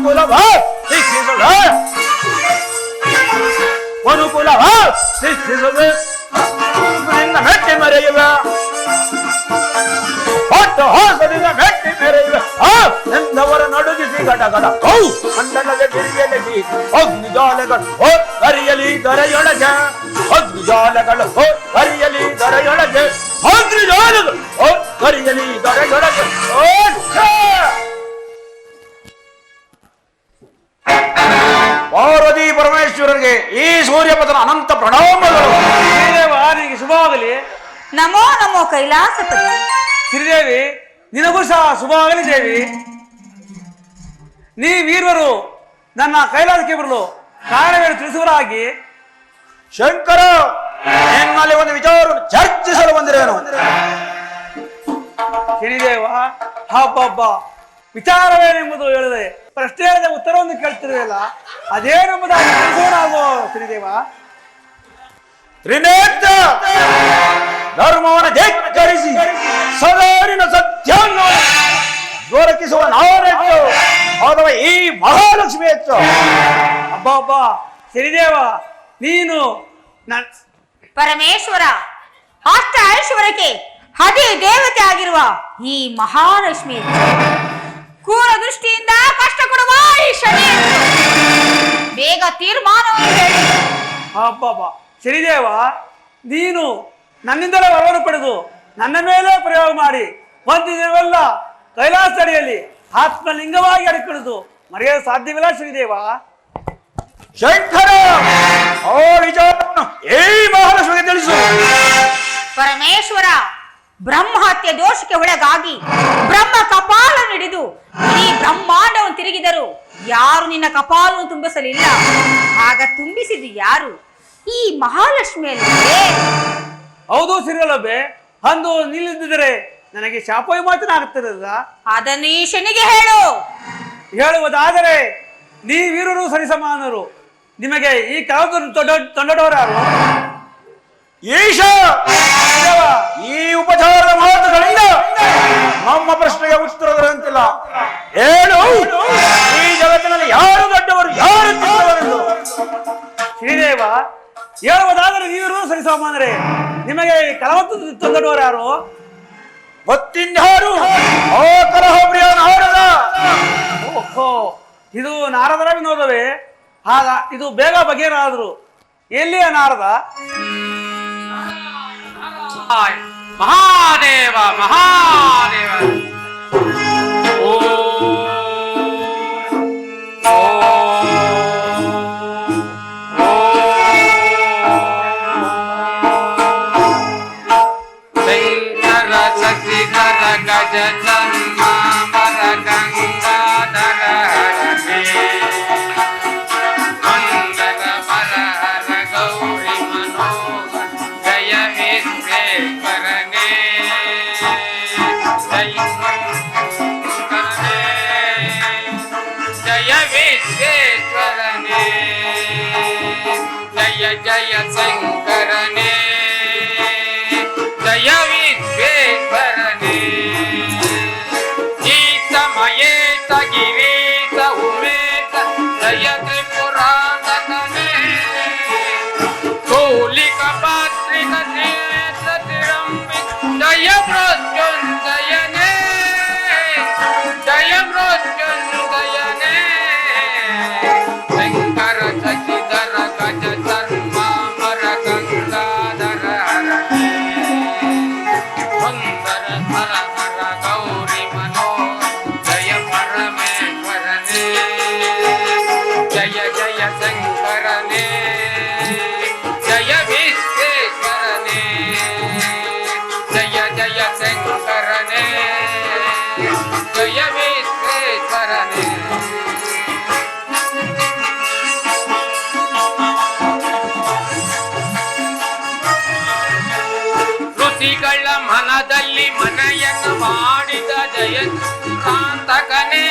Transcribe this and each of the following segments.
ಅನುಕೂಲವ ಅನುಕೂಲವ ಶಿಕ್ಷಿಸುವೆ ನಿನ್ನ ಮೆಟ್ಟಿ ಮೆರೆಯುವ ಹೊಟ್ಟು ಹೋಸದಿಂದ ಮೆಟ್ಟಿ ಮೆರೆಯುವ ಎಂದವರ ನಡುಗಿಸಿ ಗಡಗಡ ಮಂಡಲದ ಗಿರಿಯಲಿ ಅಗ್ನಿಜಾಲೆಗಳು ಹರಿಯಲಿ ದರೆಯೊಳಗೆ ಅಗ್ನಿಜಾಲೆಗಳು ಹರಿಯಲಿ ದರೆಯೊಳಗೆ ಅಗ್ನಿಜಾಲೆಗಳು ಹರಿಯಲಿ ದರೆಯೊಳಗೆ ಪಾರ್ವತಿ ಪರಮೇಶ್ವರರಿಗೆ ಈ ಸೂರ್ಯಪತನ ಅನಂತ ಪ್ರಣಾಮಗಳು. ನಿನಗೆ ಶುಭವಾಗಲಿ. ನಮೋ ನಮೋ ಕೈಲಾಸಪತಿ. ಶ್ರೀದೇವಿ ನಿನಗೂ ಸಹ ಶುಭವಾಗಲಿ ದೇವಿ. ನೀವೀರ್ವರು ನನ್ನ ಕೈಲಾಸಕ್ಕೆ ಬರಲು ಕಾರಣವೇನು ತಿಳಿಸುವರಾಗಿ. ಶಂಕರ ನಿನ್ನಲ್ಲಿ ಒಂದು ವಿಚಾರ ಚರ್ಚಿಸಲು ಬಂದಿರೇನು? ಶ್ರೀದೇವ ಹಬ್ಬ ವಿಚಾರವೇನೆಂಬುದು ಹೇಳಿದೆ ಪ್ರಶ್ನೆ ಹೇಳಿದ ಉತ್ತರವನ್ನು ಕೇಳ್ತಿರುವಲ್ಲ ಅದೇನೆಂಬುದಾಗಿ ತಿಳಿಸೋಣಾಗೋ ಶ್ರೀದೇವ. ತ್ರಿನೇತ್ರ ಧರ್ಮವನ್ನು ಧಿಕ್ಕರಿಸಿ ಸದಾರಿನ ಸತ್ಯವನ್ನು ದೊರಕಿಸುವ ನಾವೆಚ್ಚು ಅಥವಾ ಈ ಮಹಾಲಕ್ಷ್ಮಿ ಹೆಚ್ಚು? ಹಬ್ಬ ಶ್ರೀದೇವ ನೀನು ಪರಮೇಶ್ವರ ಅಷ್ಟ ಐಶ್ವರ್ಯಕ್ಕೆ ಅದೇ ದೇವತೆ ಆಗಿರುವ ಈ ಮಹಾಲಕ್ಷ್ಮಿ ಕೂರ ದೃಷ್ಟಿಯಿಂದ ಕಷ್ಟ ಕೊಡುವ ಈ ಶನಿ ಬೇಗ ತೀರ್ಮಾನವನ್ನು ಹೇಳಿ. ಹಬ್ಬ ಶ್ರೀದೇವ ನೀನು ನನ್ನಿಂದಲೇ ವರವನ್ನು ಪಡೆದು ನನ್ನ ಮೇಲೆ ಪ್ರಯೋಗ ಮಾಡಿ ಒಂದು ದಿನವೆಲ್ಲ ಕೈಲಾಸ ಅಡಿಯಲ್ಲಿ ಆತ್ಮಲಿಂಗವಾಗಿ ಅಡಿಕೊಳ್ಳುವುದು ಮರೆಯಲು ಸಾಧ್ಯವಿಲ್ಲ ಶ್ರೀದೇವ. ಶಂಕರ ಆ ವಿಚಾರವನ್ನು ಈ ಮಹಾಲಕ್ಷ್ಮಿಗೆ ತಿಳಿಸು. ಪರಮೇಶ್ವರ ಬ್ರಹ್ಮಹತ್ಯೆ ದೋಷಕ್ಕೆ ಒಳಗಾಗಿ ಬ್ರಹ್ಮ ಕಪಾಲ ಹಿಡಿದು ಈ ಬ್ರಹ್ಮಾಂಡವನ್ನು ತಿರುಗಿದರು ಯಾರು ನಿನ್ನ ಕಪಾಲನ್ನು ತುಂಬಿಸಲಿಲ್ಲ. ಆಗ ತುಂಬಿಸಿದ್ದು ಯಾರು? ಈ ಮಹಾಲಕ್ಷ್ಮಿಯಲ್ಲಿ. ಹೌದು ಶ್ರೀಲಭೆ ಅಂದು ನಿಲ್ಲಿದ್ದರೆ ನನಗೆ ಶಾಪ ವಿಮೋಚನೆ ಆಗುತ್ತದಲ್ಲ. ಅದನ್ನು ಈ ಶನಿಗೆ ಹೇಳು. ಹೇಳುವುದಾದರೆ ನೀವೀರರು ಸರಿಸಮಾನರು. ನಿಮಗೆ ಈ ಕೆಲವು ತೊಂದಡವರು ಯಾರು? ಈಶ ಈ ಉಪಚಾರದ ಮಾತುಗಳಿಂದ ನಮ್ಮ ಪ್ರಶ್ನೆಗೆ ಉತ್ತರ ದೊರೆಯುತ್ತಿಲ್ಲ. ಹೇಳು, ಈ ಜಗತ್ತಿನಲ್ಲಿ ಯಾರು ದೊಡ್ಡವರು ಯಾರು ಚಿಕ್ಕವರೆಂದು? ಶ್ರೀದೇವ ಹೇಳುವುದಾದರೆ ನೀವರು ಸರಿಸಮಾನರೇ. ನಿಮಗೆ ಕಲವತ್ತು ತೊಂದಡವರು ಯಾರು? ಗೊತ್ತಿಂದಾರು ಓ ಕಲಹಪ್ರಿಯ ನಾರದ. ಓಹೋ, ಇದು ನಾರದರ ವಿನೋದವೇ? ಆಗ ಇದು ಬೇಗ ಬಗೆಹರಾದರು. ಎಲ್ಲಿಯ ನಾರದ? ಮಹಾದೇವ ಮಹಾದೇವ ಶಂಕರ ಶಶಿಧರ ಗಜ ಚನ್ಮಾಮರ ಗಂಗಾಧರ ಹರೇ ಮಂದರ ಮರಹರ ಗೌರಿ ಮನೋಹರ ಜಯ ವಿಶ್ವೇಶ್ವರನೇ ಜಯ ವಿಶ್ವೇಶ್ವರನೇ ಜಯ ಜಯ ಶಂಕರನೇ ಜಯ ವಿಶ್ವೇಶ್ವರನೇ ಈತಮಯೇತ ಗಿರೀತ ಉಮೇತ ಜಯ ತ್ರಿಪುರಾಂಗನೇ ಕೂಲಿಕ ಪಾತ್ರಿಕ ಜಯ ಮೃತ್ಯುಂಜಯನೇ ಜಯ ಮೃತ್ಯುಂಜಯನೇ ಶಂಕರ ಶಶಿಧರ ಗಜ ಚರ್ಮಾಮರ ಗಂಗಾಧರ ಹರೇ ಸುಂದರ ಹರ ಹರ ಗೌರಿ ಮನೋ ಜಯ ಪರಮೇಶ್ವರನೇ ಜಯ ಜಯ ಶಂಕರನೇ ಜಯ ವಿಶ್ವೇಶ್ವರನೇ ಜಯ ಜಯ ಶಂಕರನೇ ಜಯ ವಿಶ್ವೇಶ್ವರನೇ ಋಷಿಗಳ ಮನದಲ್ಲಿ ಮನೆಯನ್ನು ಮಾಡಿದ ಜಯಕಾಂತಕನೇ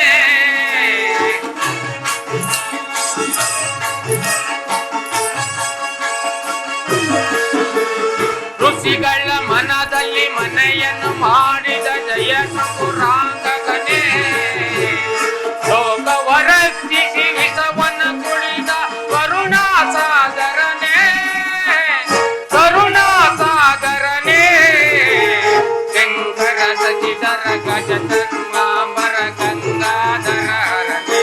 ಋಷಿಗಳ ಮನದಲ್ಲಿ ಮನೆಯನ್ನು ಮಾಡಿದ ಜಯ ಸಂಪುರಾಂಗಕನೇ ಲೋಕವರಸ್ಯ ಗಜ ಕರ್ಮಾಂಬರ ಗಂಗಾಧರ ಹರನೇ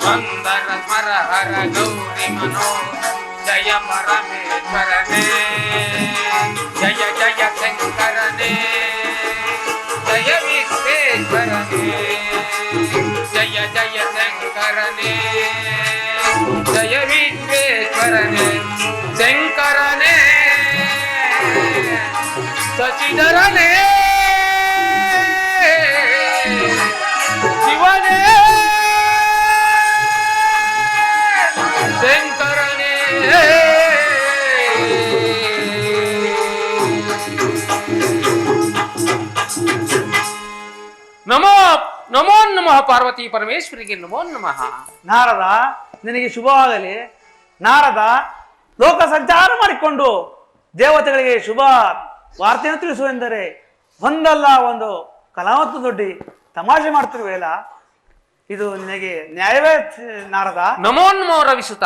ಸುಂದರ ಸ್ಮರ ಹರ ಗೌರಿ ಮನೋ ಜಯ ಪರಮೇಶ್ವರನೇ ಜಯ ಜಯ ಶಂಕರನೇ ಜಯ ವಿಶ್ವೇಶ್ವರನೇ ಜಯ ಜಯ ಶಂಕರನೇ ಜಯ ವಿಶ್ವೇಶ್ವರನೇ ಶಂಕರನೇ ಸಚಿಧರನೇ ಶಿವನೇ ಶಂಕರನೇ ನಮೋ ನಮೋ ನಮಃ ಪಾರ್ವತಿ ಪರಮೇಶ್ವರಿಗೆ ನಮೋ ನಮಃ. ನಾರದ ನಿನಗೆ ಶುಭವಾಗಲಿ. ನಾರದ ಲೋಕ ಸಂಚಾರ ಮಾಡಿಕೊಂಡು ದೇವತೆಗಳಿಗೆ ಶುಭ ವಾರ್ತೆಯನ್ನು ತಿಳಿಸುವೆಂದರೆ ಒಂದಲ್ಲ ಒಂದು ಕಲಾವತ್ತು ದೊಡ್ಡಿ ತಮಾಷೆ ಮಾಡ್ತಿರುವೆಲ್ಲ, ಇದು ನಿನಗೆ ನ್ಯಾಯವೇ ನಾರದ? ನಮೋ ನಮೋ ರವಿಸುತ.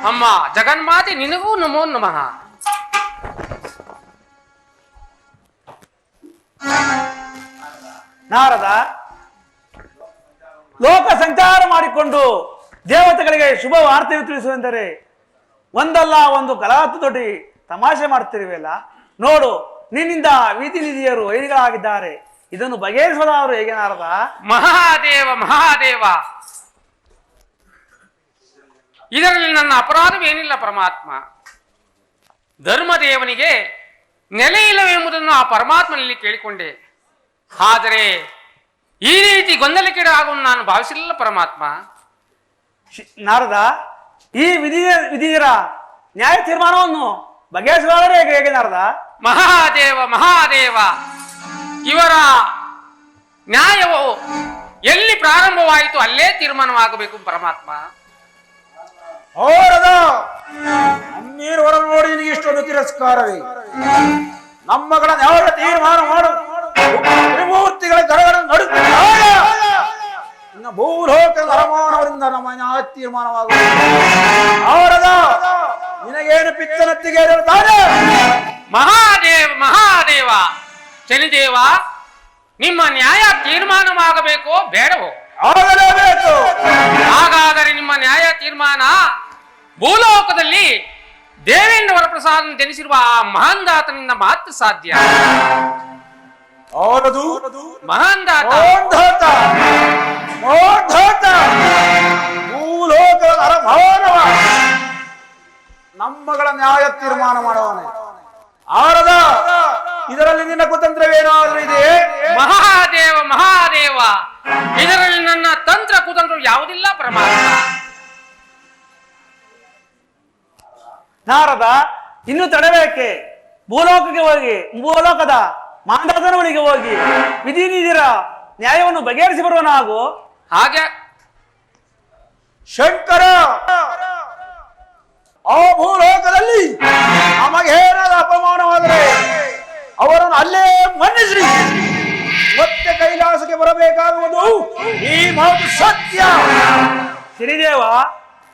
ಅಮ್ಮ ಜಗನ್ಮಾತೆ ನಿನಗೂ ನಮೋ ನಮಃ. ನಾರದ ಲೋಕ ಸಂಚಾರ ಮಾಡಿಕೊಂಡು ದೇವತೆಗಳಿಗೆ ಶುಭ ವಾರ್ತೆಯನ್ನು ತಿಳಿಸುವೆಂದರೆ ಒಂದಲ್ಲ ಒಂದು ಕಲಾವತ್ತು ದೊಡ್ಡಿ ತಮಾಷೆ ಮಾಡ್ತಿರುವೆಲ್ಲ, ನೋಡು ನಿನ್ನಿಂದ ವೀತಿ ನಿಧಿಯರು ವೈರಿಗಳಾಗಿದ್ದಾರೆ, ಇದನ್ನು ಬಗೆಹರಿಸುವುದಾದ್ರು ಹೇಗೆ ನಾರದ? ಮಹಾದೇವ ಮಹಾದೇವ, ಇದರಲ್ಲಿ ನನ್ನ ಅಪರಾಧವೇನಿಲ್ಲ ಪರಮಾತ್ಮ. ಧರ್ಮದೇವನಿಗೆ ನೆಲೆ ಇಲ್ಲವೆಂಬುದನ್ನು ಆ ಪರಮಾತ್ಮನಲ್ಲಿ ಕೇಳಿಕೊಂಡೆ. ಆದರೆ ಈ ರೀತಿ ಗೊಂದಲಕ್ಕೀಡಾಗುವುದು ನಾನು ಭಾವಿಸಲಿಲ್ಲ ಪರಮಾತ್ಮ. ನಾರದ ಈ ವಿಧಿಯರ ನ್ಯಾಯ ತೀರ್ಮಾನವನ್ನು ಬಗೆಹರಿಸುವುದಾದರೆ ಹೇಗೆ ನಾರದ? ಮಹಾದೇವ ಮಹಾದೇವ, ಇವರ ನ್ಯಾಯವು ಎಲ್ಲಿ ಪ್ರಾರಂಭವಾಯಿತು ಅಲ್ಲೇ ತೀರ್ಮಾನವಾಗಬೇಕು ಪರಮಾತ್ಮ. ಹೋರದ ಅಮ್ಮೀರು ಹೊರ ನೋಡಿ ನಿನಗೆ ಇಷ್ಟೊಂದು ತಿರಸ್ಕಾರವೇ? ನಮ್ಮಗಳ ನ್ಯಾಯ ತೀರ್ಮಾನ ಮಾಡು ತ್ರಿಮೂರ್ತಿಗಳ ಗರಗಳನ್ನು ನಡುತ್ತಾರೆ. ಇನ್ನು ಭೂಲೋಕದ ಹರಮಾನವರಿಂದ ನಮ್ಮ ನ್ಯಾಯ ತೀರ್ಮಾನವಾಗುವುದು. ಅವರದ ನಿನಗೇನು ಪಿತ್ತನತ್ತಿಗೆ ಇರುತ್ತಾನೆ? ಮಹಾದೇವ ಮಹಾದೇವ, ಶನಿದೇವ, ನಿಮ್ಮ ನ್ಯಾಯ ತೀರ್ಮಾನವಾಗಬೇಕೋ ಬೇಡವೋ? ಆಗಲೇಬೇಕು. ಹಾಗಾದರೆ ನಿಮ್ಮ ನ್ಯಾಯ ತೀರ್ಮಾನ ಭೂಲೋಕದಲ್ಲಿ ದೇವೇಂದ್ರ ವರಪ್ರಸಾದ ಜನಿಸಿರುವ ಆ ಮಹಾಂದಾತನಿಂದ ಮಾತ್ರ ಸಾಧ್ಯ. ಅವರದು ಮಹಾಂದಾತ ಭೂಲೋಕದ ಹರಮಾನವ ನಮ್ಮಗಳ ನ್ಯಾಯ ತೀರ್ಮಾನ ಮಾಡುವನೆ. ಆರದ ಇದರಲ್ಲಿ ನಿನ್ನ ಕುತಂತ್ರವೇನಾದ್ರೂ ಇದೆಯೇ? ಮಹಾದೇವ ಮಹಾದೇವ, ಇದರಲ್ಲಿ ನನ್ನ ತಂತ್ರ ಕುತಂತ್ರ ಯಾವುದಿಲ್ಲ ಪರಮಾತ್ಮ. ನಾರದ ಇನ್ನು ತಡಬೇಕೆ? ಭೂಲೋಕಕ್ಕೆ ಹೋಗಿ ಭೂಲೋಕದ ಮಾಂಡಾತನ ಬಳಿಗೆ ಹೋಗಿ ವಿಧಿ ನಿಧಿರ ನ್ಯಾಯವನ್ನು ಬಗೆಹರಿಸಿ ಬರುವನ ಹಾಗೂ. ಹಾಗೆ ಶಂಕರ, ಆ ಭೂಲೋಕದಲ್ಲಿ ನಮಗೇನಾದ ಅಪಮಾನವಾದರೆ ಅವರನ್ನು ಅಲ್ಲೇ ಮನ್ನಿಸಿ ಮತ್ತೆ ಕೈಲಾಸಕ್ಕೆ ಬರಬೇಕಾಗುವುದು ಈ ಮಾತು ಸತ್ಯ. ಶ್ರೀದೇವ,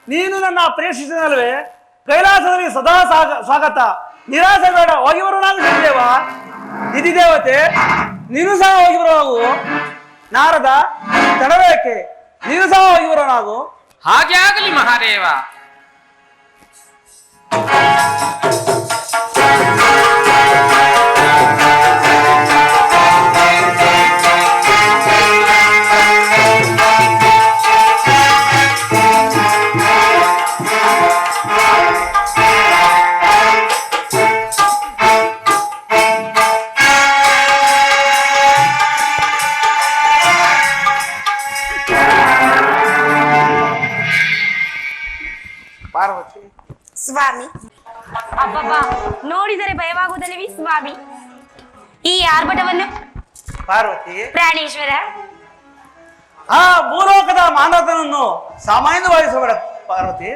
ನೀನು ನನ್ನ ಪ್ರೇಕ್ಷಿಸಿದಲ್ವೇ? ಕೈಲಾಸದಲ್ಲಿ ಸದಾ ಸ್ವಾಗತ, ನಿರಾಸೆ ಬೇಡ, ಹೋಗಿ ಬರುವನಾಗು. ಶ್ರೀದೇವ, ನಿಧಿ ದೇವತೆ, ನೀನು ಸಹ ಹೋಗಿ ಬರುವಾಗು. ನಾರದ ತಡಬೇಕೆ? ನೀನು ಸಹ ಹೋಗಿ ಬರುವನಾಗು. ಹಾಗೆ ಆಗಲಿ ಮಹಾದೇವ. ಪಾರ್ವತಿ, ಸ್ವಾಮಿ, ಅಬ್ಬಬ್ಬ, ನೋಡಿದರೆ ಭಯವಾಗುವುದಲ್ಲವೇ ಸ್ವಾಮಿ ಈ ಆರ್ಭಟವನ್ನು? ಪಾರ್ವತಿ, ಪ್ರಾಣೇಶ್ವರ, ಆ ಭೂಲೋಕದ ಮಾನವತನನ್ನು ಸಾಮಾನ್ಯ ಭಾವಿಸಬೇಡ ಪಾರ್ವತಿ.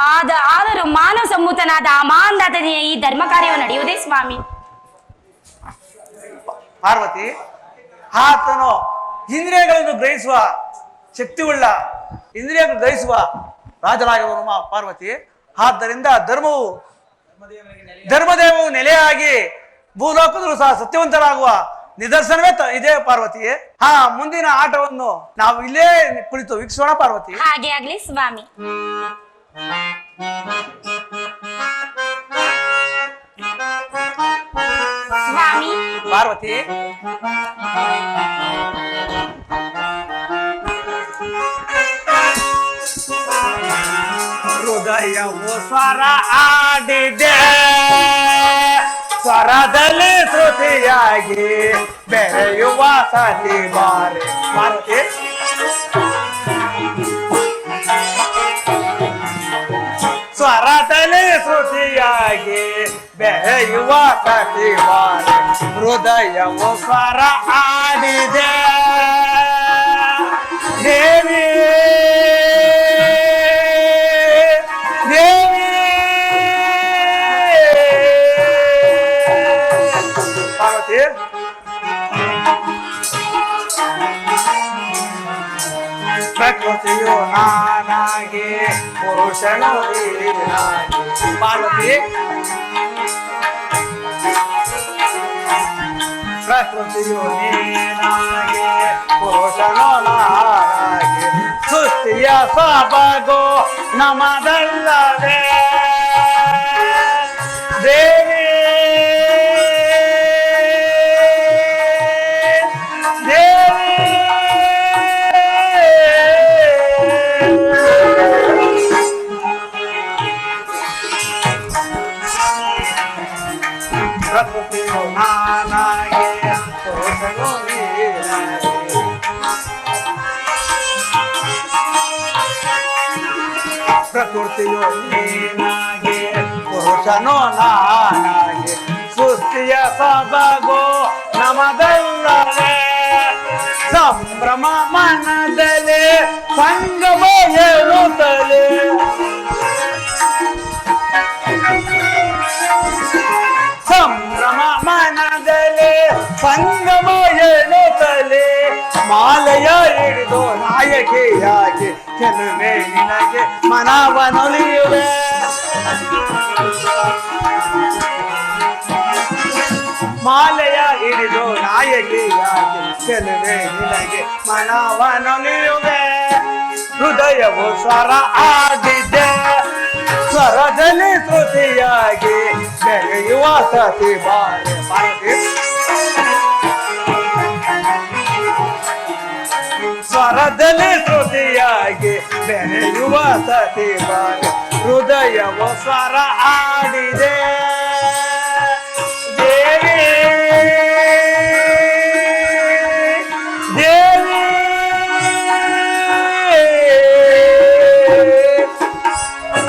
ಆದರೂ ಮಾನವ ಸಂಭೂತನಾದ ಆ ಮಾಂದಾತನಿಯ ಈ ಧರ್ಮ ಕಾರ್ಯವು ನಡೆಯುವುದೇ ಸ್ವಾಮಿ? ಪಾರ್ವತಿ, ಆತನು ಇಂದ್ರಿಯಗಳನ್ನು ಗ್ರಹಿಸುವ ಶಕ್ತಿಯುಳ್ಳ ಇಂದ್ರಿಯಗಳನ್ನು ಗ್ರಹಿಸುವ ರಾಜನಾಗಿರುವನು ಪಾರ್ವತಿ. ಆದ್ದರಿಂದ ಧರ್ಮವು ಧರ್ಮದೇವವು ನೆಲೆಯಾಗಿ ಭೂಲೋಕದಲ್ಲೂ ಸಹ ಸತ್ಯವಂತರಾಗುವ ನಿದರ್ಶನವೇ ಇದೇ ಪಾರ್ವತಿಯೇ. ಹಾ, ಮುಂದಿನ ಆಟವನ್ನು ನಾವು ಇಲ್ಲೇ ಕುಳಿತು ವೀಕ್ಷೋಣ ಪಾರ್ವತಿ. ಹಾಗೆ ಆಗ್ಲಿ ಸ್ವಾಮಿ. ಸ್ವಾಮಿ ಪಾರ್ವತಿ, ಹೃದಯವು ಸ್ವರ ಆಡಿದೆ, ಸ್ವರದಲ್ಲಿ ಶ್ರುತಿಯಾಗಿ ಬೆರೆಯುವ ಸತಿ ಬಾರೆ. ಪಾರ್ವತಿ, ಸ್ವರದಲ್ಲಿ ಶ್ರುತಿಯಾಗಿ ಬೆರೆಯುವ ಸತಿ ಬಾರೆ. ಹೃದಯವು ಸ್ವರ ಆಡಿದೆ ದೇವಿ ದೇವಿ. ಪಾರ್ವತಿ, ಪ್ರಕೃತಿಯು ನಾನಾಗಿ ಪುರುಷನು ನೀನಾಗಿ. ಪಾರ್ವತಿ, ಪ್ರಕೃತಿಯು ನೀನಾಗಿ ಪುರುಷನು ನಾನಾಗಿ. ಸೃಷ್ಟಿಯ ಸಬಗೋ ನಮದಲ್ಲವೇ ದೇವಿ ದೇವಿ. ಪ್ರಕೃತಿಯು ನಾನಾಗಿ ಪುರುಷನು ನೀನಾಗಿ. ಪ್ರಕೃತಿಯು ನೀನಾಗಿ ಪುರುಷನು ನಾನಾಗಿ. ಸೃಷ್ಟಿಯ ಸಬಗೋ ನಮದಲ್ಲವೇ ಸಂಭ್ರಮ ಮನದಲ್ಲಿ ಸಂಗಮ ಹೇಳುತ್ತಲೇ. ಸಂಭ್ರಮ ಮನದಲ್ಲಿ ಸಂಗಮ ಹೇಳುತ್ತಲೇ. ಮಾಲೆಯ ಹಿಡಿದು ನಾಯಕಿಯಾಗಿ ಕೆಲವೇ ನಿನಗೆ ಮನವನೊಲಿಯುವೆ. ಮಾಲೆಯ ಹಿಡಿದು ನಾಯಕಿಯಾಗಿ ಕೆಲವೇ ನಿನಗೆ ಮನವನೊಲಿಯುವೆ. ಹೃದಯವು ಸ್ವರ ಆಡಿದೆ, ಸ್ವರದಲ್ಲಿ ಶ್ರುತಿಯಾಗಿ ಬೆರೆಯುವ ಸತಿ ಬಾರೆ. ಪಾರ್ವತಿ, ಸ್ವರದಲ್ಲಿ ಶ್ರುತಿಯಾಗಿ ಬೆರೆಯುವ ಸತಿ ಬಾರೆ. ಹೃದಯವು ಸ್ವರ